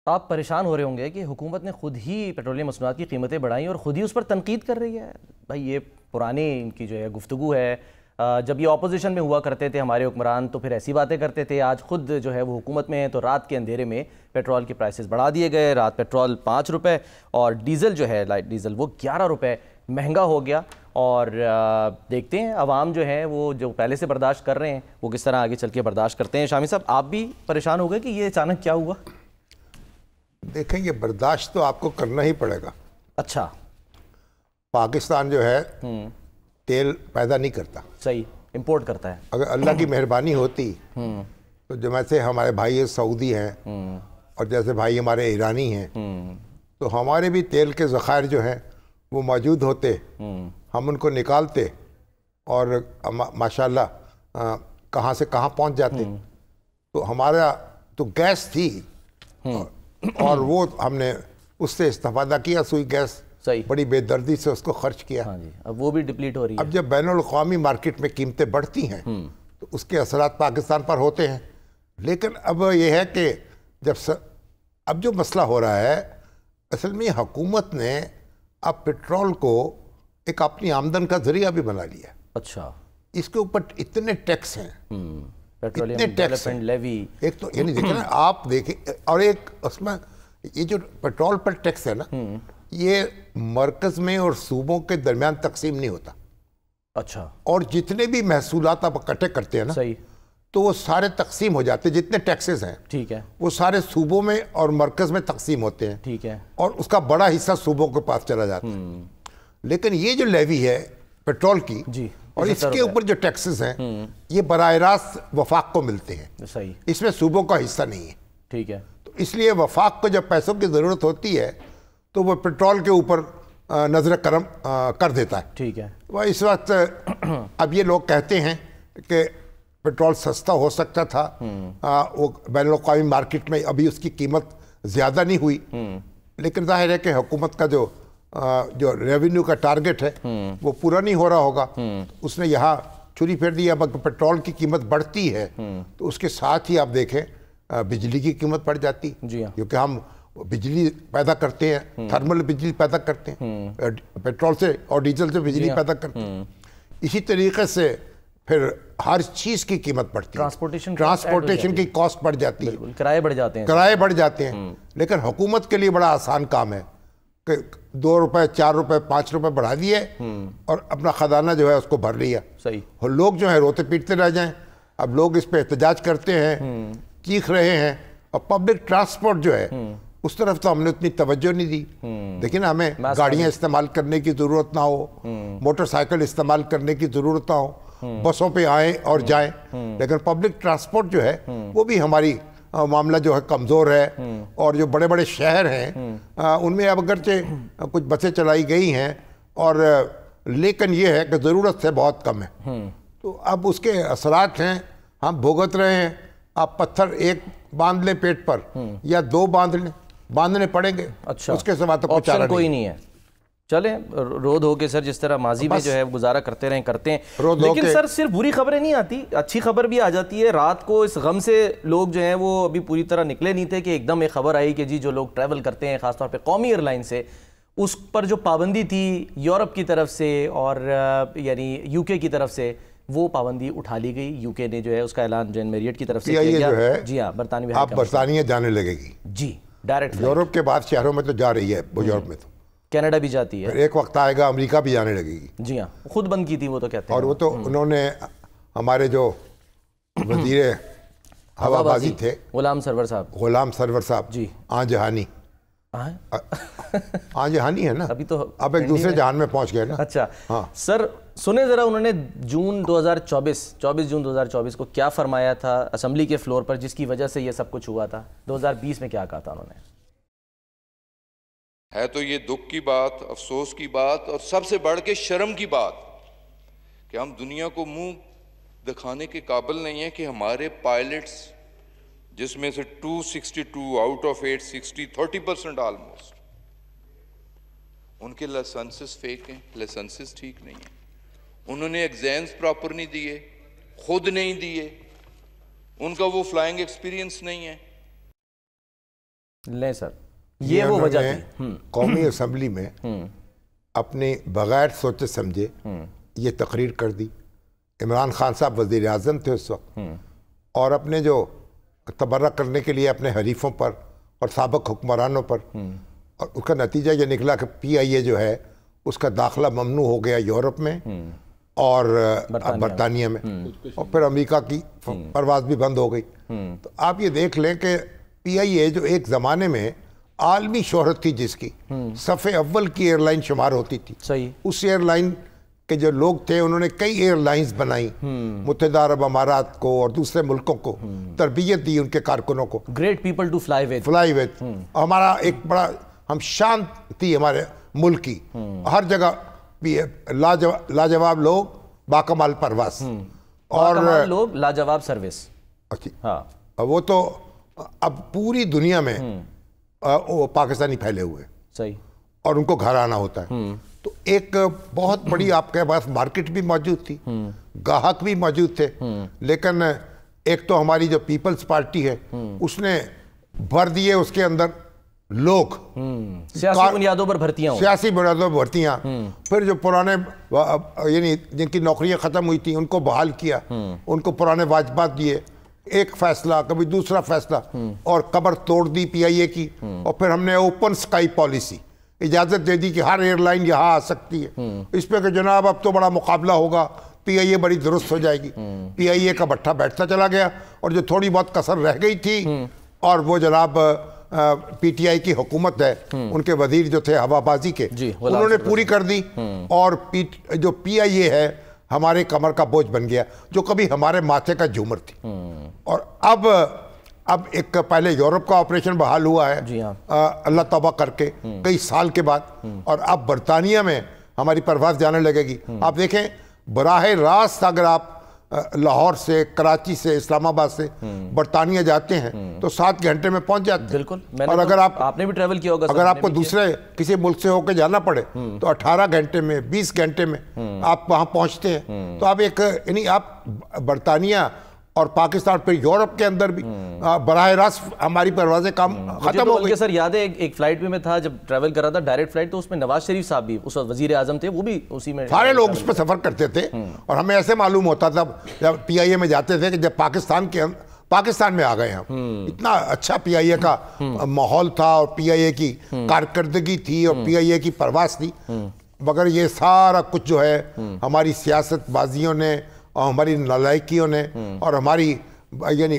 آپ پریشان ہو رہے ہوں گے کہ حکومت نے خود ہی پیٹرولیم مصنوعات کی قیمتیں بڑھائیں اور خود ہی اس پر تنقید کر رہی ہے. بھائی یہ پرانی ان کی جو ہے گفتگو ہے. جب یہ اپوزیشن میں ہوا کرتے تھے ہمارے حکمران تو پھر ایسی باتیں کرتے تھے. آج خود جو ہے وہ حکومت میں ہیں تو رات کے اندھیرے میں پیٹرول کے پرائسز بڑھا دیے گئے. رات پیٹرول 5 روپے اور ڈیزل جو ہے لائٹ ڈیزل وہ 11 روپے مہنگا ہو گیا. اور دیکھتے ہیں عوام جو ہے وہ جو پہلے سے برداشت کر رہے ہیں وہ کس طرح آگے چل کے برداشت کرتے ہیں. شامی صاحب آپ بھی پریشان ہو گئے کہ یہ اچانک کیا ہوا؟ دیکھیں یہ برداشت تو آپ کو کرنا ہی پڑے گا. اچھا. پاکستان جو ہے تیل پیدا نہیں کرتا, صحیح, امپورٹ کرتا ہے. اگر اللہ کی مہربانی ہوتی تو جیسے ہمارے بھائی سعودی ہیں اور جیسے بھائی ہمارے ایرانی ہیں تو ہمارے بھی تیل کے ذخائر جو ہیں وہ موجود ہوتے, ہم ان کو نکالتے اور ماشاءاللہ کہاں سے کہاں پہنچ جاتے. تو ہمارا تو گیس تھی اور وہ ہم نے اس سے استفادہ کیا, سوئی گیس صحیح, بڑی بے دردی سے اس کو خرچ کیا. ہاں جی, اب وہ بھی ڈپلیٹ ہو رہی ہے. اب جب بین الاقوامی مارکیٹ میں قیمتیں بڑھتی ہیں تو اس کے اثرات پاکستان پر ہوتے ہیں. لیکن اب یہ ہے کہ اب جو مسئلہ ہو رہا ہے اصل میں حکومت نے اب پیٹرول کو ایک اپنی آمدن کا ذریعہ بھی بنا لیا. اچھا. اس کے اوپر اتنے ٹیکس ہیں, پیٹرولیم ڈیولپمنٹ لیوی. ایک تو یعنی دیکھیں نا آپ دیکھیں, اور ایک اس میں یہ جو پیٹرول پر ٹیکس ہے نا یہ مرکز میں اور صوبوں کے درمیان تقسیم نہیں ہوتا. اچھا. اور جتنے بھی محصولات آپ اکٹھے کرتے ہیں نا صحیح, تو وہ سارے تقسیم ہو جاتے ہیں. جتنے ٹیکسز ہیں ٹھیک ہے وہ سارے صوبوں میں اور مرکز میں تقسیم ہوتے ہیں. ٹھیک ہے. اور اس کا بڑا حصہ صوبوں کے پاس چلا جاتا ہے. لیکن یہ جو لیوی ہے پیٹرول کی جی اور اس کے اوپر جو ٹیکسز ہیں یہ براہ راست وفاق کو ملتے ہیں. صحیح, اس میں صوبوں کا حصہ نہیں ہے. ٹھیک ہے. تو اس لیے وفاق کو جب پیسوں کی ضرورت ہوتی ہے تو وہ پیٹرول کے اوپر نظر کرم کر دیتا ہے. ٹھیک ہے. وہ اس وقت اب یہ لوگ کہتے ہیں کہ پیٹرول سستا ہو سکتا تھا, وہ بین الاقوامی مارکیٹ میں ابھی اس کی قیمت زیادہ نہیں ہوئی. لیکن ظاہر ہے کہ حکومت کا جو ریونیو کا ٹارگٹ ہے وہ پورا نہیں ہو رہا ہوگا. اس نے یہاں چھری پھیر دی. اب اگر پیٹرول کی قیمت بڑھتی ہے تو اس کے ساتھ ہی آپ دیکھیں بجلی کی قیمت بڑھ جاتی, کیونکہ ہم بجلی پیدا کرتے ہیں, تھرمل بجلی پیدا کرتے ہیں, پیٹرول سے اور ڈیزل سے بجلی پیدا کرتے ہیں. اسی طریقے سے پھر ہر چیز کی قیمت بڑھتی ہے, ٹرانسپورٹیشن کی کاسٹ بڑھ جاتی ہے, کرائے بڑھ جاتے ہیں. کرائے بڑھ جاتے ہیں. لیکن حکومت کے لیے بڑا آسان کام ہے کہ 2 روپے 4 روپے 5 روپے بڑھا دیے اور اپنا خزانہ جو ہے اس کو بھر لیا. صحیح. اور لوگ جو ہیں روتے پیٹتے رہ جائیں. اب لوگ اس پہ احتجاج کرتے ہیں, چیخ رہے ہیں. اور پبلک ٹرانسپورٹ جو ہے اس طرف تو ہم نے اتنی توجہ نہیں دی. لیکن ہمیں گاڑیاں استعمال کرنے کی ضرورت نہ ہو, موٹر سائیکل استعمال کرنے کی ضرورت نہ ہو, بسوں پہ آئیں اور جائیں. لیکن پبلک ٹرانسپورٹ جو ہے وہ بھی ہماری معاملہ جو ہے کمزور ہے. اور جو بڑے بڑے شہر ہیں ان میں اب اگرچہ کچھ بسیں چلائی گئی ہیں اور لیکن یہ ہے کہ ضرورت سے بہت کم ہے. تو اب اس کے اثرات ہیں, ہم بھگت رہے ہیں. آپ پتھر ایک باندھ لیں پیٹ پر یا 2 باندھنے پڑیں گے. اچھا, اس کے سوا تو کچھ آپشن کوئی نہیں ہے. چلیں رود ہو کے سر جس طرح ماضی میں جو ہے گزارا کرتے رہیں کرتے ہیں. لیکن سر صرف بری خبریں نہیں آتی, اچھی خبر بھی آ جاتی ہے. رات کو اس غم سے لوگ جو ہیں وہ ابھی پوری طرح نکلے نہیں تھے کہ ایک دم ایک خبر آئی کہ جی جو لوگ ٹریول کرتے ہیں خاص طور پہ قومی ایئر لائن سے اس پر جو پابندی تھی یورپ کی طرف سے اور یعنی یو کے کی طرف سے وہ پابندی اٹھا لی گئی. یو کے نے جو ہے اس کا اعلان جین میریٹ کی طرف سے کیا گیا. جی ہاں, برطانوی آپ برطانیہ جانے لگے گی. جی ڈائریکٹ. یورپ کے بعد شہروں میں تو جا رہی ہے وہ, یورپ میں تو کینیڈا بھی جاتی ہے. ایک وقت آئے گا امریکہ بھی جانے لگے گی. جی ہاں, خود بند کی تھی وہ تو کہتے ہیں. اور وہ تو انہوں نے ہمارے جو وزیر ہوا بازی تھے غلام سرور صاحب جی, آن جہانی جہانی ہے نا, ابھی تو اب ایک دوسرے جہان میں پہنچ گئے نا. اچھا سر سنیں ذرا, انہوں نے جون 2024 کو کیا فرمایا تھا اسمبلی کے فلور پر جس کی وجہ سے یہ سب کچھ ہوا تھا. 2020 میں کیا کہا تھا انہوں نے؟ ہے تو یہ دکھ کی بات, افسوس کی بات اور سب سے بڑھ کے شرم کی بات کہ ہم دنیا کو منہ دکھانے کے قابل نہیں ہیں کہ ہمارے پائلٹس جس میں سے 262 آؤٹ آف 860 30% آلموسٹ ان کے لائسنسز فیک ہیں, لائسنسز ٹھیک نہیں ہیں. انہوں نے ایگزامز پراپر نہیں دیے, خود نہیں دیے, ان کا وہ فلائنگ ایکسپیرینس نہیں ہے. لیں سر یہ وہ وجہ تھی. قومی اسمبلی میں اپنی بغیر سوچے سمجھے یہ تقریر کر دی. عمران خان صاحب وزیر اعظم تھے اس وقت, اور اپنے جو تبرہ کرنے کے لیے اپنے حریفوں پر اور سابق حکمرانوں پر, اور اس کا نتیجہ یہ نکلا کہ پی آئی اے جو ہے اس کا داخلہ ممنوع ہو گیا یورپ میں اور برطانیہ میں, اور پھر امریکہ کی پرواز بھی بند ہو گئی. تو آپ یہ دیکھ لیں کہ پی آئی اے جو ایک زمانے میں عالمی شہرت تھی, جس کی صف اول کی ایئر لائن شمار ہوتی تھی, صحیح, اس ایئر لائن کے جو لوگ تھے انہوں نے کئی ایئر لائنز بنائی, متحدہ عرب امارات کو اور دوسرے ملکوں کو تربیت دی, ان کے کارکنوں کو. Great people to fly with. ہمارا ایک بڑا ہم شان تھی ہمارے ملک کی, ہر جگہ لاجواب لوگ, باکمال پرواز, اور لوگ لاجواب سروس. اچھا, وہ تو اب پوری دنیا میں پاکستانی پھیلے ہوئے, صحیح, اور ان کو گھر آنا ہوتا ہے. تو ایک بہت بڑی آپ کے پاس مارکیٹ بھی موجود تھی, گاہک بھی موجود تھے, لیکن ایک تو ہماری جو پیپلز پارٹی ہے اس نے بھر دیے اس کے اندر لوگ, سیاسی بنیادوں پر بھرتیاں, پھر جو پرانے یعنی جن کی نوکریاں ختم ہوئی تھیں ان کو بحال کیا, ان کو پرانے واجبات دیے, ایک فیصلہ کبھی دوسرا فیصلہ, اور قبر توڑ دی پی آئی اے کی. اور پھر ہم نے اوپن سکائی پالیسی اجازت دے دی کہ ہر ایئر لائن یہاں آ سکتی ہے, اس پہ کہ جناب اب تو بڑا مقابلہ ہوگا, پی آئی اے بڑی درست ہو جائے گی. پی آئی اے کا بٹھا بیٹھتا چلا گیا, اور جو تھوڑی بہت کسر رہ گئی تھی, اور وہ جناب پی ٹی آئی کی حکومت ہے, ان کے وزیر جو تھے ہوا بازی کے, انہوں نے پوری کر دی, اور جو پی آئی اے ہے ہمارے کمر کا بوجھ بن گیا, جو کبھی ہمارے ماتھے کا جھومر تھی. اور اب ایک پہلے یورپ کا آپریشن بحال ہوا ہے اللہ توبہ کر کے کئی سال کے بعد, اور اب برطانیہ میں ہماری پرواز جانے لگے گی. آپ دیکھیں براہ راست اگر آپ لاہور سے, کراچی سے, اسلام آباد سے برطانیہ جاتے ہیں تو 7 گھنٹے میں پہنچ جاتے ہیں. بالکل, اور اگر آپ نے بھی ٹریول کیا ہوگا, اگر آپ کو دوسرے کسی ملک سے ہو کے جانا پڑے تو 18 گھنٹے میں, 20 گھنٹے میں آپ وہاں پہنچتے ہیں. تو آپ یعنی آپ برطانیہ اور پاکستان پھر یورپ کے اندر بھی براہ راست ہماری پروازیں کام ختم ہو گئی. سر یاد ہے ایک فلائٹ میں تھا جب ٹریول کر رہا تھا, ڈائریکٹ فلائٹ, تو اس میں نواز شریف صاحب بھی اس وقت وزیر اعظم تھے, وہ بھی اسی میں, سارے لوگ اس پہ سفر کرتے تھے. اور ہمیں ایسے معلوم ہوتا تھا جب پی آئی اے میں جاتے تھے کہ جب پاکستان میں آ گئے ہیں, اتنا اچھا پی آئی اے کا ماحول تھا, اور پی آئی اے کی کارکردگی تھی, اور پی آئی اے کی پرواز تھی. مگر یہ سارا کچھ جو ہے ہماری سیاست بازیوں نے اور ہماری نالائکیوں نے اور ہماری یعنی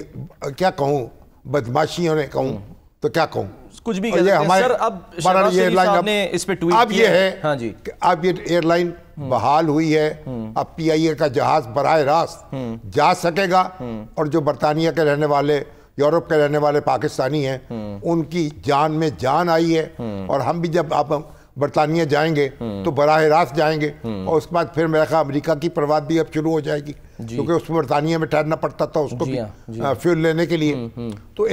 کیا کہوں بدماشیوں نے کہوں تو کیا کہوں, کچھ بھی سر. اب شہباز شریف صاحب نے اس پہ ٹویٹ کیا, اب یہ ہے کہ اب یہ ایئر لائن بحال ہوئی ہے, اب پی آئی اے کا جہاز براہ راست جا سکے گا, اور جو برطانیہ کے رہنے والے, یورپ کے رہنے والے پاکستانی ہیں ان کی جان میں جان آئی ہے. اور ہم بھی جب آپ برطانیہ جائیں گے تو براہ راست جائیں گے, اور اس کے بعد پھر میرا خیال امریکہ کی پرواز بھی اب شروع ہو جائے گی, کیونکہ اس میں برطانیہ میں ٹھہرنا پڑتا تھا اس کو بھی فیول لینے کے لیے. تو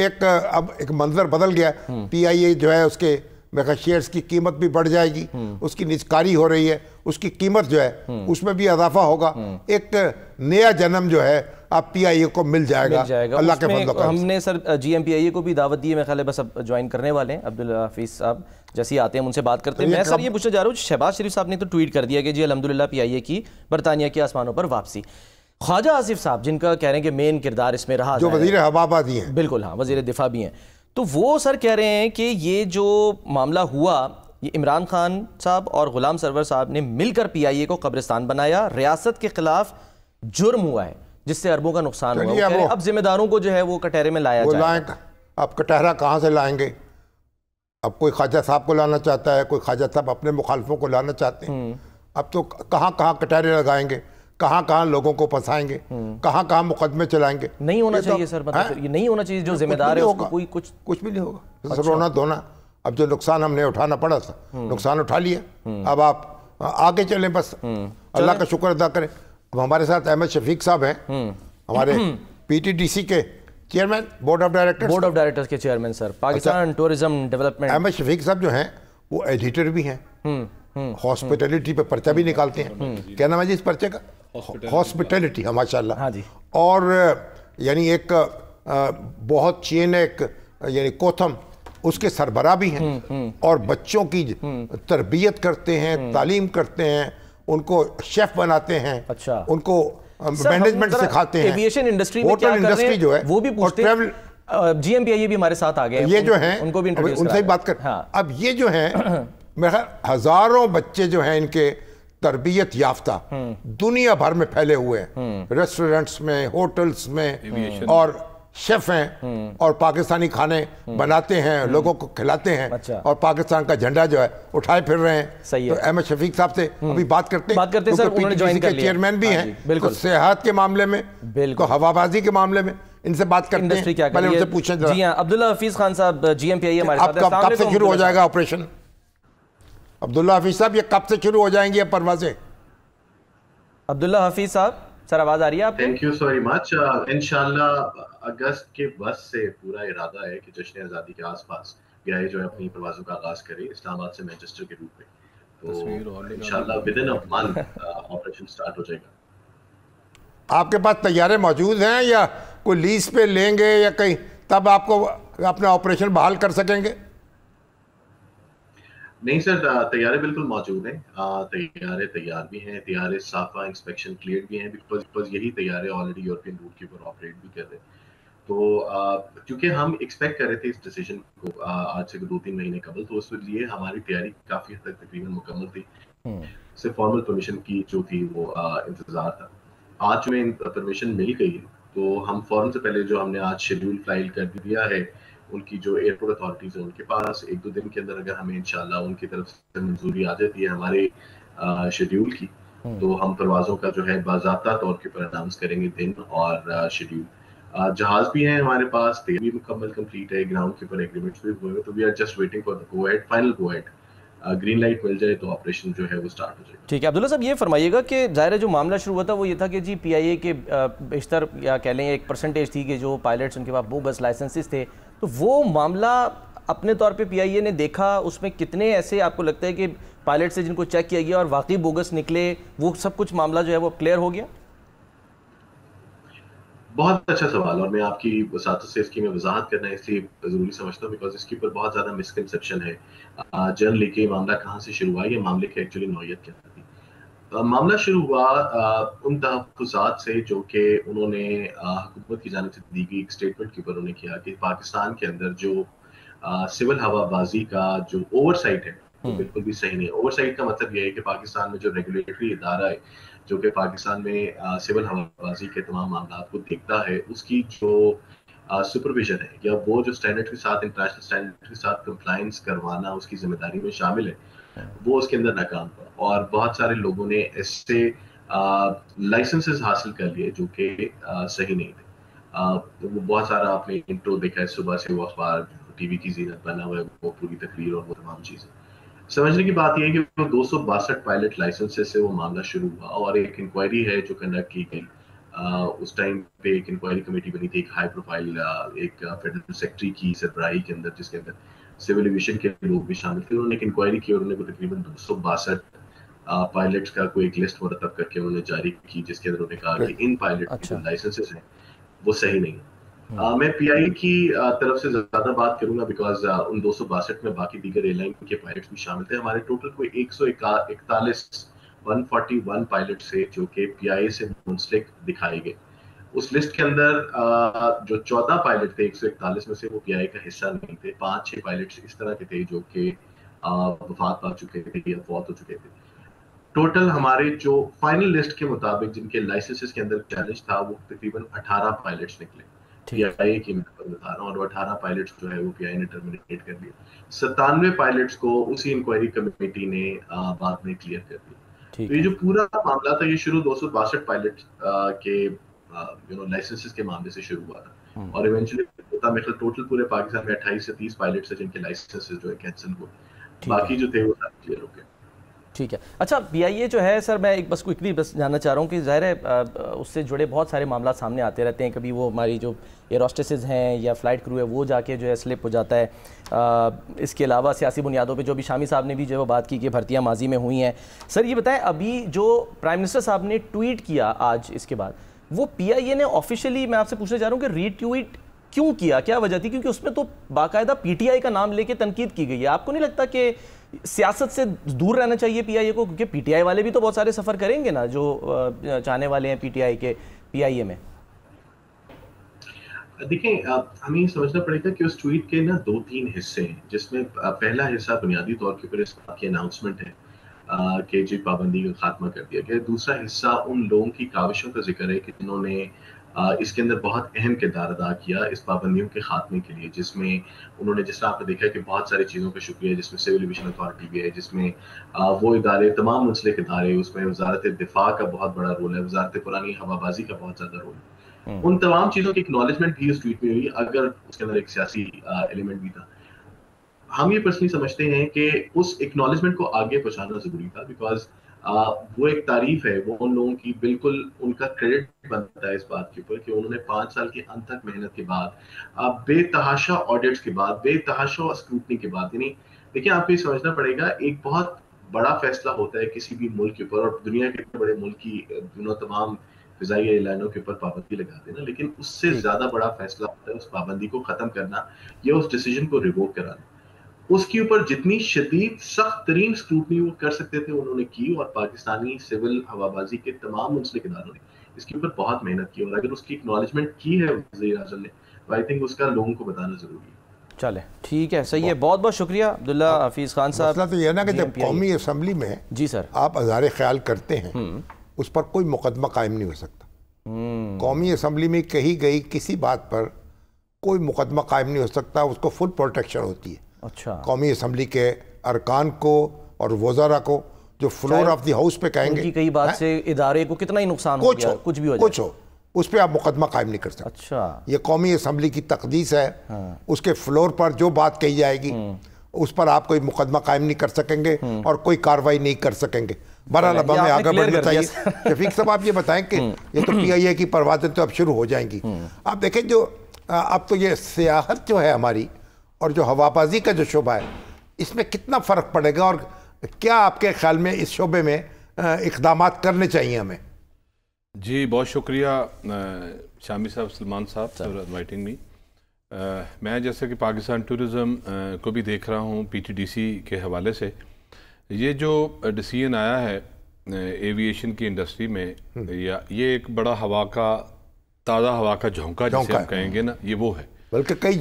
اب ایک منظر بدل گیا. پی آئی اے جو ہے اس کے میرا شیئرز کی قیمت بھی بڑھ جائے گی, اس کی نجکاری ہو رہی ہے, اس کی قیمت جو ہے اس میں بھی اضافہ ہوگا. ایک نیا جنم جو ہے اب پی آئی اے کو مل جائے گا اللہ کے فضل و کرم. ہم نے سر جی ایم پی آئی اے کو بھی دعوت دی ہے, میرے خیال ہے بس اب جوائن کرنے والے ہیں. عبدالحفیظ صاحب جیسے ہی آتے ہیں ان سے بات کرتے ہیں. میں سر یہ پوچھنا چاہ رہا ہوں, شہباز شریف صاحب نے تو ٹویٹ کر دیا کہ جی الحمدللہ پی آئی اے کی برطانیہ کے آسمانوں پر واپسی. خواجہ آصف صاحب جن کا کہہ رہے ہیں کہ مین کردار اس میں رہا, جو وزیر ہوا بازی ہیں, بالکل ہاں وزیر دفاع بھی ہیں, تو وہ سر کہہ رہے ہیں کہ یہ جو معاملہ ہوا یہ عمران خان صاحب اور غلام سرور صاحب نے مل کر پی آئی اے کو قبرستان بنایا, ریاست کے خلاف جرم ہوا ہے جس سے اربوں کا نقصان ہوا. اب ذمہ داروں کو جو ہے وہ کٹہرے میں لایا جائے. اب کٹہرہ کہاں سے لائیں گے؟ اب کوئی خواجہ صاحب کو لانا چاہتا ہے, کوئی خواجہ صاحب اپنے مخالفوں کو لانا چاہتے ہیں. اب تو کہاں کہاں کٹہرے لگائیں گے, کہاں کہاں لوگوں کو پھنسائیں گے, کہاں کہاں مقدمے چلائیں گے. نہیں ہونا چاہیے سر, مطلب یہ نہیں ہونا چاہیے, جو ذمہ دار ہے اس کو کوئی کچھ بھی نہیں ہوگا. رونا دھونا, اب جو نقصان ہم نے اٹھانا پڑا تھا نقصان اٹھا لیا, اب آپ آگے چلیں, بس اللہ کا شکر ادا کریں. اب ہمارے ساتھ احمد شفیق صاحب ہیں, ہمارے پی ٹی ڈی سی کے چیئرمین, بورڈ آف ڈائریکٹرز کے چیئرمین سر, پاکستان ٹورزم ڈیولپمنٹ. احمد شفیق صاحب جو ہیں وہ ایڈیٹر بھی ہیں, ہاسپٹیلٹی پہ پرچہ بھی نکالتے ہیں. کیا نام ہے جی اس پرچے کا؟ ہاسپٹیلٹی. ہاں ماشاء اللہ. اور یعنی ایک بہت چین ہے, ایک یعنی کوتھم, اس کے سربراہ بھی ہیں اور بچوں کی تربیت کرتے ہیں, تعلیم کرتے ہیں, ان کو شیف بناتے ہیں, ان کو مینجمنٹ سکھاتے ہیں. ایویشن انڈسٹری میں کیا کر رہے ہیں وہ بھی پوچھتے ہیں. جی ایم پی آئی بھی ہمارے ساتھ آ گئے ہیں, یہ جو ہیں ان کو بھی انٹروڈیوس ان سے بات کر. اب یہ جو ہیں ہزاروں بچے جو ہیں ان کے تربیت یافتہ دنیا بھر میں پھیلے ہوئے ہیں, ریسٹورنٹس میں, ہوٹلز میں, اور شیف ہیں اور پاکستانی کھانے بناتے ہیں, لوگوں کو کھلاتے ہیں, اور پاکستان کا جھنڈا جو ہے اٹھائے پھر رہے ہیں. تو احمد شفیق صاحب سے ابھی بات کرتے ہیں سر, انہوں نے جوائن کر لیا, چیئرمین بھی ہیں, تو صحت کے معاملے میں, تو ہوا بازی کے معاملے میں ان سے بات کرتے ہیں. پہلے ان سے پوچھیں ذرا. جی ہاں, عبداللہ حفیظ خان صاحب جی ایم پی آئی ہمارے ساتھ ہیں. کب سے شروع ہو جائے گا آپریشن عبداللہ حفیظ صاحب, یہ کب سے شروع ہو جائیں گی یہ پروازیں؟ عبداللہ حفیظ صاحب سر آواز آ رہی ہے آپ کو؟ Thank you so very much. انشاءاللہ اگست کے بس سے پورا ارادہ ہے کہ جشن آزادی کے آس پاس PIA جو ہے اپنی پروازوں کا آغاز کرے اسلام آباد سے مینچسٹر کے روٹ میں. تو انشاءاللہ ودن اے منتھ آپریشن سٹارٹ ہو جائے گا. آپ کے پاس طیارے موجود ہیں یا کوئی لیز پہ لیں گے یا کہیں تب آپ کو اپنا آپریشن بحال کر سکیں گے؟ نہیں سر, طیارے بالکل موجود ہیں, طیارے تیار بھی ہیں, طیارے صافہ انسپیکشن کلیئر بھی ہیں, بیکاز یہی طیارے آلریڈی یورپین روٹ کے اوپر آپریٹ بھی کر رہے ہیں. تو کیونکہ ہم ایکسپیکٹ کر رہے تھے اس ڈیسیجن کو آج سے 2-3 مہینے قبل, تو اس لیے ہماری تیاری کافی حد تک تقریباً مکمل تھی. صرف فارمل پرمیشن کی جو تھی وہ انتظار تھا. آج میں پرمیشن مل گئی ہے تو ہم فوراً سے پہلے جو ہم نے آج شیڈیول فائل کر دیا ہے ان کی جو ایئرپورٹ اتھارٹیز ہیں ان کے پاس 1-2 دن کے اندر اگر ہمیں انشاءاللہ ان کی طرف سے منظوری آ جاتی ہے ہمارے شیڈیول کی, تو ہم پروازوں کا جو ہے باضابطہ طور کے پر اناؤنس کریں گے دن اور شیڈیول. جہاز بھی ہیں ہمارے پاس, تیل بھی مکمل کمپلیٹ ہے, گراؤنڈ کے اوپر ایگریمنٹس بھی ہوئے, تو we are just waiting for the go ahead, final go ahead. Green light مل جائے تو آپریشن جو ہے وہ سٹارٹ ہو جائے گا. ٹھیک ہے. عبداللہ صاحب یہ فرمائیے گا کہ ظاہر ہے جو معاملہ شروع ہوا تھا وہ یہ تھا کہ جی PIA کے بیشتر یا کہہ لیں 1% تھی کہ جو پائلٹس ان کے پاس بوگس لائسنسز تھے, تو وہ معاملہ اپنے طور پہ PIA نے دیکھا, اس میں کتنے ایسے آپ کو لگتا ہے کہ پائلٹ سے جن کو چیک کیا گیا اور واقعی بوگس نکلے, وہ سب کچھ معاملہ جو ہے وہ کلیئر ہو گیا؟ بہت اچھا سوال, اور میں آپ کی وساطت سے اس کی میں وضاحت کرنا اس لیے ضروری سمجھتا ہوں بیکاز اس کے اوپر بہت زیادہ مسکنسیپشن ہے. جنرلی کہ معاملہ کہاں سے شروع ہوا, یہ معاملے کی ایکچولی نوعیت کیا تھی. معاملہ شروع ہوا ان تحفظات سے جو کہ انہوں نے حکومت کی جانب سے دی گئی ایک اسٹیٹمنٹ کے اوپر انہوں نے کیا کہ پاکستان کے اندر جو سول ہوا بازی کا جو اوور سائٹ ہے وہ بالکل بھی صحیح نہیں ہے. اوور سائٹ کا مطلب یہ ہے کہ پاکستان میں جو ریگولیٹری ادارہ ہے جو کہ پاکستان میں سول ہوا بازی کے تمام معاملات کو دیکھتا ہے, اس کی جو سپرویژن ہے یا وہ جو اسٹینڈرڈ کے ساتھ انٹرنیشنل اسٹینڈرڈ کے ساتھ کمپلائنس کروانا اس کی ذمہ داری میں شامل ہے, وہ اس کے اندر ناکام ہوا. اور بہت سارے لوگوں نے ایسے لائسنسز حاصل کر لیے جو کہ صحیح نہیں تھے. وہ بہت سارا آپ نے انٹرو دیکھا ہے, صبح سے وہ اخبار ٹی وی کی زینت بنا ہوا ہے, وہ پوری تقریر اور وہ تمام چیزیں. سمجھنے کی بات یہ ہے کہ وہ 262 پائلٹ لائسنس سے وہ معاملہ شروع ہوا, اور ایک انکوائری ہے جو کنڈکٹ کی گئی. اس ٹائم پہ ایک انکوائری کمیٹی بنی تھی, ایک ہائی پروفائل ایک فیڈرل سیکرٹری کی سربراہی کے اندر, جس کے اندر سول ایویشن کے لوگ بھی شامل تھے. انہوں نے ایک انکوائری کی اور انہوں نے تقریباً 262 پائلٹس کا کوئی ایک لسٹ مرتب کر کے انہوں نے جاری کی, جس کے اندر انہوں نے کہا کہ ان پائلٹ کے جو لائسنسز ہیں وہ صحیح نہیں ہیں. میں PIA کی طرف سے زیادہ بات کروں گا بیکاز ان 262 میں باقی دیگر ایئر لائن کے پائلٹس بھی شامل تھے. ہمارے ٹوٹل کوئی 141 پائلٹ سے جو کہ PIA سے منسلک دکھائے گئے. اس لسٹ کے اندر جو 14 پائلٹ تھے 141 میں سے وہ PIA کا حصہ نہیں تھے. 5-6 پائلٹس اس طرح کے تھے جو کہ وفات پا چکے تھے یا فوت ہو چکے تھے. ٹوٹل ہمارے جو فائنل لسٹ کے مطابق جن کے لائسنسز کے اندر چیلنج تھا وہ تقریباً 18 پائلٹس نکلے. PIA کی میں بتا رہا ہوں, اور 18 پائلٹس جو ہے وہ PIA نے ٹرمینیٹ کر دیا. 97 پائلٹس کو اسی انکوائری کمیٹی نے بعد میں کلیئر کر دیا. تو یہ جو پورا معاملہ تھا یہ شروع 262 پائلٹ کے لائسنسز کے معاملے سے شروع ہوا تھا, اور ایونچولی ٹوٹل پورے پاکستان میں 28 سے 30 پائلٹس ہیں جن کے لائسنسز جو ہے کینسل ہوئے, باقی جو تھے وہ سارے کلیئر ہو گئے. ٹھیک ہے. اچھا PIA جو ہے سر, میں ایک بس کوئکلی بس جاننا چاہ رہا ہوں کہ ظاہر ہے اس سے جڑے بہت سارے معاملات سامنے آتے رہتے ہیں. کبھی وہ ہماری جو ایئر ہوسٹسز ہیں یا فلائٹ کرو ہے وہ جا کے جو ہے سلپ ہو جاتا ہے. اس کے علاوہ سیاسی بنیادوں پہ جو بھی شامی صاحب نے بھی جو ہے وہ بات کی کہ بھرتیاں ماضی میں ہوئی ہیں. سر یہ بتائیں, ابھی جو پرائم منسٹر صاحب نے ٹویٹ کیا آج اس کے بعد, وہ PIA نے آفیشیلی, میں آپ سے پوچھنا چاہ رہا ہوں کہ ری ٹویٹ کیوں کیا, کیا وجہ تھی؟ کیونکہ اس میں تو باقاعدہ پی ٹی آئی کا نام لے کے تنقید کی گئی ہے. آپ کو نہیں لگتا کہ سیاست سے دور رہنا چاہیے پی آئی اے کو؟ کیونکہ پی ٹی آئی والے بھی تو بہت سارے سفر کریں گے نا جو چاہنے والے ہیں پی ٹی آئی کے پی آئی اے میں. دیکھیں ہمیں یہ سمجھنا پڑے گا کہ اس ٹویٹ کے نا 2-3 حصے ہیں, جس میں پہلا حصہ بنیادی طور کے اوپر اس بات کی اناؤنسمنٹ ہے کہ جی پابندی کا خاتمہ کر دیا گیا. دوسرا حصہ ان لوگوں کی کاوشوں کا ذکر ہے کہ جنہوں نے اس کے اندر بہت اہم کردار ادا کیا اس پابندیوں کے خاتمے کے لیے, جس میں انہوں نے, جس طرح آپ نے دیکھا کہ بہت ساری چیزوں کا شکریہ, جس میں سول ایویشن اتھارٹی بھی ہے, جس میں وہ ادارے تمام منسلک ادارے, اس میں وزارت دفاع کا بہت بڑا رول ہے, وزارت پرانی ہوا بازی کا بہت زیادہ رول ہے. ان تمام چیزوں کی اکنالجمنٹ بھی اس ٹویٹ میں ہوئی, اگر اس کے اندر ایک سیاسی ایلیمنٹ بھی تھا. ہم یہ پرسنلی سمجھتے ہیں کہ اس اکنالجمنٹ کو آگے پہنچانا ضروری تھا, بیکاز وہ ایک تعریف ہے, وہ ان لوگوں کی بالکل ان کا کریڈٹ بنتا ہے اس بات کے اوپر کہ انہوں نے 5 سال کی انتھک محنت کے بعد, بے تحاشا آڈٹس کے بعد, بے تحاشا اسکروٹنی کے بعد, یعنی دیکھیں آپ کو یہ سمجھنا پڑے گا ایک بہت بڑا فیصلہ ہوتا ہے کسی بھی ملک کے اوپر, اور دنیا کے اتنے بڑے ملک کی تمام فضائی اعلانوں کے اوپر پابندی لگا دینا, لیکن اس سے زیادہ بڑا فیصلہ ہوتا ہے اس پابندی کو ختم کرنا یا اس ڈیسیجن کو ریووک کرانا. اس کے اوپر جتنی شدید سخت ترین اسکروٹنی وہ کر سکتے تھے انہوں نے کی, اور پاکستانی سول ہوا بازی کے تمام منسلک اداروں نے اس کے اوپر بہت محنت کی, اور اگر اس کی اکنالجمنٹ کی ہے وزیر اعظم نے تو آئی تھنک اس کا لوگوں کو بتانا ضروری ہے. چلے ٹھیک ہے, صحیح ہے, بہت بہت شکریہ عبداللہ حفیظ خان صاحب. مسئلہ تو یہ نا کہ جب قومی اسمبلی میں جی سر آپ اظہار خیال کرتے ہیں اس پر کوئی مقدمہ قائم نہیں ہو سکتا. قومی اسمبلی میں کہی گئی کسی بات پر کوئی مقدمہ قائم نہیں ہو سکتا, اس کو فل پروٹیکشن ہوتی ہے. اچھا, قومی اسمبلی کے ارکان کو اور وزراء کو جو فلور آف دی ہاؤس پہ کہیں گے کئی بات سے ادارے کو کتنا ہی نقصان ہو گیا, کچھ بھی ہو جائے, کچھ ہو, اس پہ آپ مقدمہ قائم نہیں کر سکتے. اچھا, یہ قومی اسمبلی کی تقدیس ہے, اس کے فلور پر جو بات کہی جائے گی اس پر آپ کوئی مقدمہ قائم نہیں کر سکیں گے اور کوئی کارروائی نہیں کر سکیں گے. بہرحال اب ہمیں آگے بڑھنا چاہیے. شفیق صاحب آپ یہ بتائیں کہ یہ تو پی آئی اے کی پروازیں تو اب شروع ہو جائیں گی. آپ دیکھیں جو اب تو یہ سیاحت جو ہے ہماری اور جو ہوابازی کا جو شعبہ ہے اس میں کتنا فرق پڑے گا, اور کیا آپ کے خیال میں اس شعبے میں اقدامات کرنے چاہیے ہمیں؟ جی بہت شکریہ شامی صاحب, سلمان صاحب فار انوائٹنگ می. میں جیسے کہ پاکستان ٹورزم کو بھی دیکھ رہا ہوں پی ٹی ڈی سی کے حوالے سے, یہ جو ڈیسیژن آیا ہے ایویشن کی انڈسٹری میں, یہ ایک بڑا ہوا کا تازہ ہوا کا جھونکا جسے ہم کہیں گے نا, یہ وہ ہے, بلکہ کئی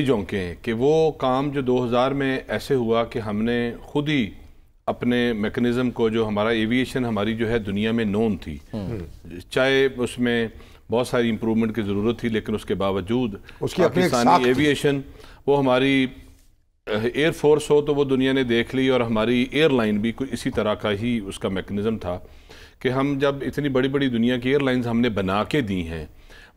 جھونکے ہیں کہ وہ کام جو 2000 میں ایسے ہوا کہ ہم نے خود ہی اپنے میکنزم کو, جو ہمارا ایویشن ہماری جو ہے دنیا میں نون تھی, چاہے اس میں بہت ساری امپرومنٹ کی ضرورت تھی, لیکن اس کے باوجود پاکستانی ایویشن, وہ ہماری ایئر فورس ہو تو وہ دنیا نے دیکھ لی, اور ہماری ایئر لائن بھی کوئی اسی طرح کا ہی اس کا میکنزم تھا کہ ہم جب اتنی بڑی بڑی دنیا کی ایئر لائنز ہم نے بنا کے دی ہیں.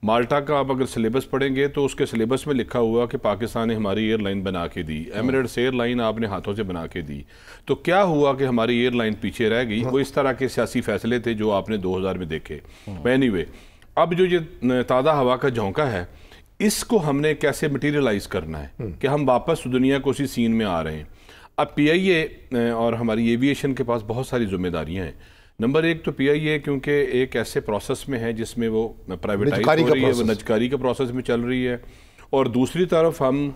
مالٹا کا آپ اگر سلیبس پڑھیں گے تو اس کے سلیبس میں لکھا ہوا کہ پاکستان نے ہماری ایئر لائن بنا کے دی, ایمریٹس ایئر لائن آپ نے ہاتھوں سے بنا کے دی. تو کیا ہوا کہ ہماری ایئر لائن پیچھے رہ گئی؟ وہ اس طرح کے سیاسی فیصلے تھے جو آپ نے 2000 میں دیکھے. اینی وے, اب جو یہ تازہ ہوا کا جھونکا ہے اس کو ہم نے کیسے مٹیریلائز کرنا ہے کہ ہم واپس دنیا کو اسی سین میں آ رہے ہیں. اب پی آئی اے اور ہماری ایویشن کے پاس بہت ساری ذمہ داریاں ہیں. نمبر 1 تو پی آئی اے کیونکہ ایک ایسے پروسیس میں ہے جس میں وہ پرائیویٹائز ہو رہی ہے, وہ نجکاری کا پروسیس میں چل رہی ہے, اور دوسری طرف ہم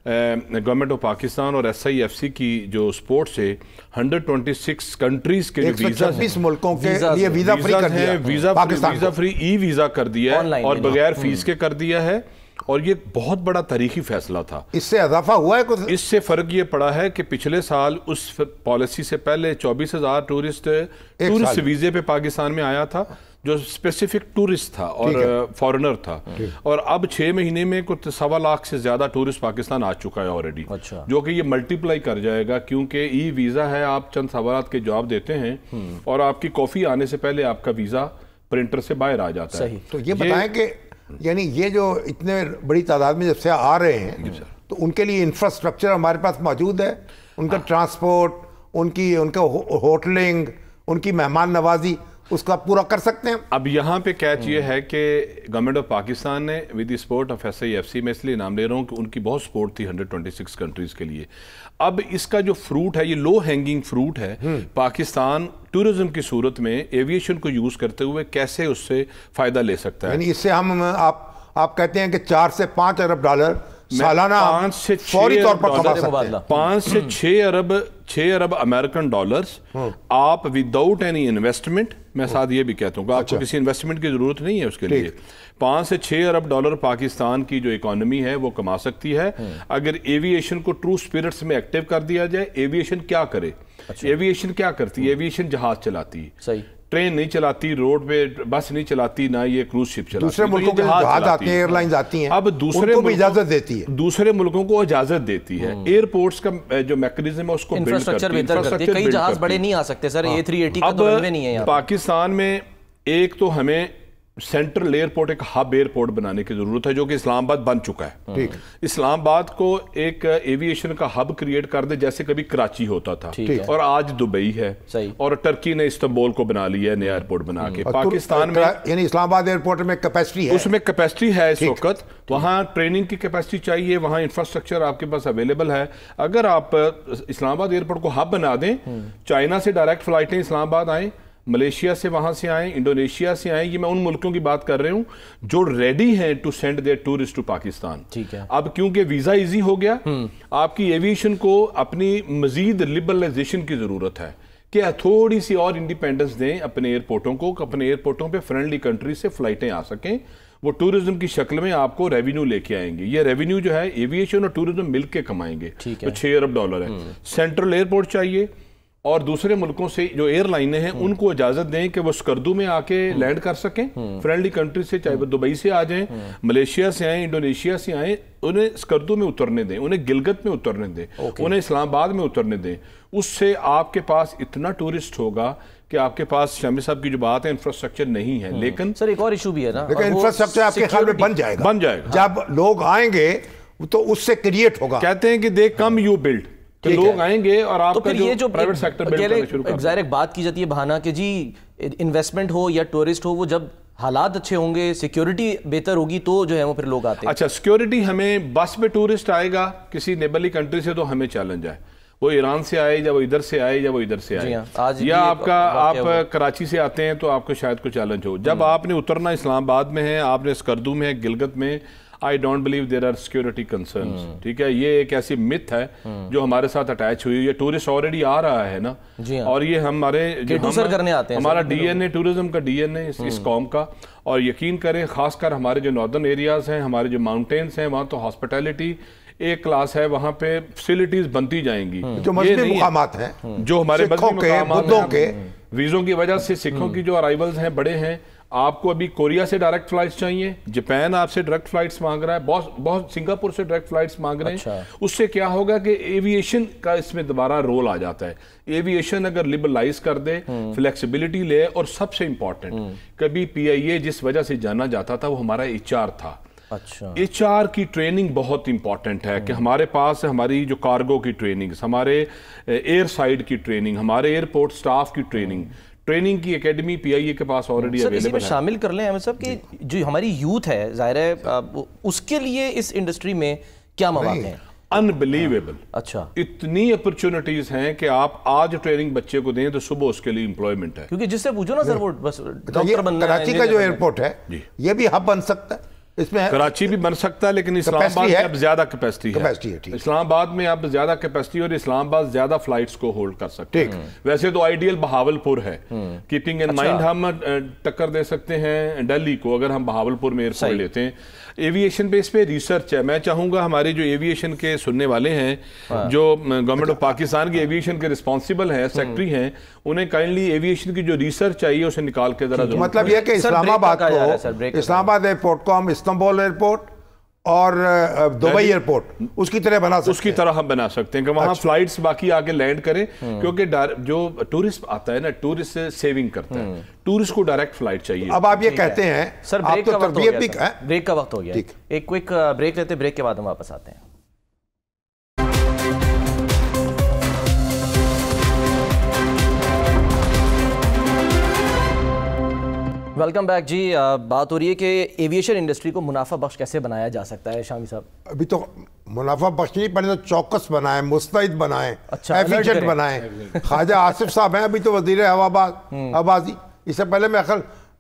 گورنمنٹ آف پاکستان اور ایس آئی ایف سی کی جو سپورٹ سے 126 کنٹریز کے جو ویزاز ہیں, ملکوں کے لیے ویزا فری کر دیا ہے, ویزا فری ای ویزا کر دیا ہے اور بغیر فیس کے کر دیا ہے, اور یہ بہت بڑا تاریخی فیصلہ تھا. اس سے اضافہ ہوا ہے کچھ؟ اس سے فرق یہ پڑا ہے کہ پچھلے سال اس پالیسی سے پہلے 24,000 ٹورسٹ ویزے پہ پاکستان میں آیا تھا, جو اسپیسیفک ٹورسٹ تھا اور فورنر تھا, اور اب 6 مہینے میں کچھ 1.25 لاکھ سے زیادہ ٹورسٹ پاکستان آ چکا ہے آلریڈی, جو کہ یہ ملٹیپلائی کر جائے گا, کیونکہ ای ویزا ہے, آپ چند سوالات کے جواب دیتے ہیں اور آپ کی کافی آنے سے پہلے آپ کا ویزا پرنٹر سے باہر آ جاتا ہے. تو یہ بتائیں کہ یعنی یہ جو اتنے بڑی تعداد میں جب سے آ رہے ہیں تو ان کے لیے انفراسٹرکچر ہمارے پاس موجود ہے, ان کا ٹرانسپورٹ, ان کا ہوٹلنگ, ان کی مہمان نوازی, اس کا پورا کر سکتے ہیں؟ اب یہاں پہ کیچ یہ ہے کہ گورنمنٹ آف پاکستان نے with the support of S I F C, میں اس لیے نام لے رہا ہوں کہ ان کی بہت سپورٹ تھی 126 کنٹریز کے لیے. اب اس کا جو فروٹ ہے, یہ لو ہینگنگ فروٹ ہے, پاکستان ٹورزم کی صورت میں ایویشن کو یوز کرتے ہوئے کیسے اس سے فائدہ لے سکتا ہے. یعنی اس سے ہم آپ کہتے ہیں کہ 4 سے 5 ارب ڈالر سالانہ فوری طور پر کما سکتے ہیں. 5 سے 6 ارب امریکن ڈالرز آپ وداؤٹ اینی انویسٹمنٹ. میں ساتھ یہ بھی کہتا ہوں کہ آپ کو کسی انویسٹمنٹ کی ضرورت نہیں ہے اس کے لیے. 5 سے 6 ارب ڈالر پاکستان کی جو اکانومی ہے وہ کما سکتی ہے اگر ایویشن کو ٹرو سپیرٹس میں ایکٹیو کر دیا جائے. ایویشن کیا کرے؟ ایویشن کیا کرتی ہے؟ ایویشن جہاز چلاتی ہے, صحیح, ٹرین نہیں چلاتی, روڈ پہ بس نہیں چلاتی, نہ یہ کروز شپ چلاتی. دوسرے ملکوں کے جہاز آتے ہیں, ایئر لائنز آتی ہیں, اب دوسرے کو بھی اجازت دیتی ہے, دوسرے ملکوں کو اجازت دیتی ہے. ایئرپورٹس کا جو میکنزم ہے اس کو انفراسٹرکچر بہتر کرتی ہے. کئی جہاز بڑے نہیں آ سکتے سر, A380 کا تو رن وے نہیں ہے. پاکستان میں ایک تو ہمیں سینٹرل ایئرپورٹ, ایک ہب ایئرپورٹ بنانے کی ضرورت ہے جو کہ اسلام آباد بن چکا ہے. اسلام آباد کو ایک ایویشن کا ہب کریٹ کر دے جیسے کبھی کراچی ہوتا تھا اور آج دبئی ہے, اور ٹرکی نے استنبول کو بنا لیا ہے نیا ایئرپورٹ بنا کے. پاکستان میں یعنی اسلام آباد ایئرپورٹ میں کیپیسٹی ہے, اس میں کیپیسٹی ہے اس وقت. وہاں ٹریننگ کی کیپیسٹی چاہیے, وہاں انفراسٹرکچر آپ کے پاس اویلیبل ہے. اگر آپ اسلام آباد ایئرپورٹ کو ہب بنا دیں, چائنا سے ڈائریکٹ فلائٹیں اسلام آباد آئیں, ملیشیا سے وہاں سے آئیں, انڈونیشیا سے آئیں, یہ میں ان ملکوں کی بات کر رہا ہوں جو ریڈی ہیں to send their tourist to Pakistan. اب کیونکہ ویزا ایزی ہو گیا, آپ کی ایویشن کو اپنی مزید لبرلائزیشن کی ضرورت ہے کہ تھوڑی سی اور انڈیپینڈنس دیں اپنے ایئرپورٹوں کو, اپنے ایئرپورٹوں پہ فرینڈلی کنٹری سے فلائٹیں آ سکیں. وہ ٹورزم کی شکل میں آپ کو ریونیو لے کے آئیں گے. یہ ریونیو جو ہے ایویشن اور ٹورزم مل کے کمائیں گے. تو 6 ارب ڈالر ہے. سینٹرل ایئرپورٹ چاہیے, اور دوسرے ملکوں سے جو ایئر لائنیں ہیں ان کو اجازت دیں کہ وہ اسکردو میں آ کے لینڈ کر سکیں فرینڈلی کنٹری سے, چاہے وہ دبئی سے آ جائیں, ملیشیا سے آئیں, انڈونیشیا سے آئیں, انہیں اسکردو میں اترنے دیں, انہیں گلگت میں اترنے دیں, انہیں اسلام آباد میں اترنے دیں. اس سے آپ کے پاس اتنا ٹورسٹ ہوگا کہ آپ کے پاس شامی صاحب کی جو بات ہے انفراسٹرکچر نہیں ہے. لیکن سر ایک اور ایشو بھی ہے نا, لیکن انفراسٹرکچر آپ کے خیال میں بن جائے گا جب لوگ آئیں گے تو اس سے کریٹ ہوگا. کہتے ہیں کہ دے کم یو بلڈ, کہ لوگ آئیں گے اور آپ کا جو پرائیویٹ سیکٹر بلڈ کرنا شروع کر. ظاہر ایک بات کی جاتی ہے بہانہ کہ جی انویسٹمنٹ ہو یا ٹورسٹ ہو, وہ جب حالات اچھے ہوں گے, سیکیورٹی بہتر ہوگی تو جو ہے وہ پھر لوگ آتے ہیں. اچھا, سیکیورٹی ہمیں بس پہ ٹورسٹ آئے گا کسی نیبرلی کنٹری سے تو ہمیں چیلنج ہے, وہ ایران سے آئے یا وہ ادھر سے آئے یا وہ ادھر سے آئے, یا آپ کراچی سے آتے ہیں تو آپ کو شاید کوئی چیلنج ہو. جب آپ نے اترنا اسلام آباد میں ہے, آپ نے اسکردو میں ہے, گلگت میں, I don't believe there are security concerns. ٹھیک ہے, یہ ایک ایسی مت ہے جو ہمارے ساتھ اٹیچ ہوئی. یہ ٹورسٹ آلریڈی آ رہا ہے نا, اور یہ ہمارا ڈی این اے, ٹورزم کا ڈی این اے اس قوم کا. اور یقین کریں خاص کر ہمارے جو ناردرن ایریاز ہیں, ہمارے جو ماؤنٹینز ہیں, وہاں تو ہاسپٹیلٹی ایک کلاس ہے, وہاں پہ فیسلٹیز بنتی جائیں گی. جو مذہبی مقامات ہیں, جو ہمارے مذہبی مقامات ہیں, ویزوں کی وجہ سے سکھوں کی جو ارائیولز ہیں بڑے ہیں. آپ کو ابھی کوریا سے ڈائریکٹ فلائٹس چاہیے, جاپان آپ سے ڈائریکٹ فلائٹس مانگ رہا ہے, بہت سنگاپور سے ڈائریکٹ فلائٹس مانگ رہے ہیں. اس سے کیا ہوگا کہ ایویشن کا اس میں دوبارہ رول آ جاتا ہے. ایویشن اگر لبرلائز کر دے, فلیکسیبلٹی لے, اور سب سے امپورٹنٹ کبھی PIA جس وجہ سے جانا جاتا تھا وہ ہمارا HR تھا. HR کی ٹریننگ بہت امپورٹنٹ ہے کہ ہمارے پاس ہماری جو کارگو کی ٹریننگ, ہمارے ایئر سائڈ کی ٹریننگ, ہمارے ایئرپورٹ سٹاف کی ٹریننگ کی اکیڈمی PIA کے پاس آلریڈی اویلیبل ہے. اسی میں شامل کر لیں احمد صاحب کہ جو ہماری یوتھ ہے, ظاہر ہے اس کے لیے اس انڈسٹری میں کیا مواقع ہیں؟ انبلیویبل. اچھا, اتنی اپرچونٹیز ہیں کہ آپ آج ٹریننگ بچے کو دیں تو صبح اس کے لیے امپلائمنٹ ہے. کیونکہ جس سے پوچھو نا سر, وہ بس ڈاکٹر بننا ہے. کراچی کا جو ایئرپورٹ ہے یہ بھی ہب بن سکتا ہے, اس میں کراچی بھی بن سکتا ہے, لیکن اسلام آباد میں اب زیادہ کیپیسٹی ہے. اسلام آباد میں اب زیادہ کیپیسٹی, اور اسلام آباد زیادہ فلائٹس کو ہولڈ کر سکتے ہیں. ویسے تو آئیڈیل بہاولپور ہے, کیپنگ ان مائنڈ ہم ٹکر دے سکتے ہیں دہلی کو اگر ہم بہاولپور میں ایئرپورٹ لیتے ہیں. ایویشن پہ اس پہ ریسرچ ہے. میں چاہوں گا ہمارے جو ایویشن کے سننے والے ہیں, جو گورنمنٹ آف پاکستان کی ایویشن کے رسپانسبل ہیں, سیکٹری ہیں, انہیں کائنڈلی ایویشن کی جو ریسرچ چاہیے اسے نکال کے ذرا. مطلب یہ کہ اسلام آباد ایئرپورٹ کو ہم استنبول ایئرپورٹ اور دبئی ایئرپورٹ اس کی طرح بنا سکتے ہیں. اس کی طرح ہم بنا سکتے ہیں کہ وہاں فلائٹس باقی آگے لینڈ کریں, کیونکہ جو ٹورسٹ آتا ہے نا, ٹورسٹ سیونگ کرتا ہے, ٹورسٹ کو ڈائریکٹ فلائٹ چاہیے. اب آپ یہ کہتے ہیں سر بریک کا وقت ہو گیا, ایک کوئک بریک لیتے, بریک کے بعد ہم واپس آتے ہیں. ویلکم بیک جی. بات ہو رہی ہے کہ ایویشن انڈسٹری کو منافع بخش کیسے بنایا جا سکتا ہے شامی صاحب؟ ابھی تو منافع بخش نہیں, پہلے تو چوکس بنائیں, مستعد بنائیں, ایفیشنٹ بنائیں. خواجہ آصف صاحب ہیں ابھی تو وزیر آبازی, اس سے پہلے میں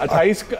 28।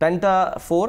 Penta4,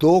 2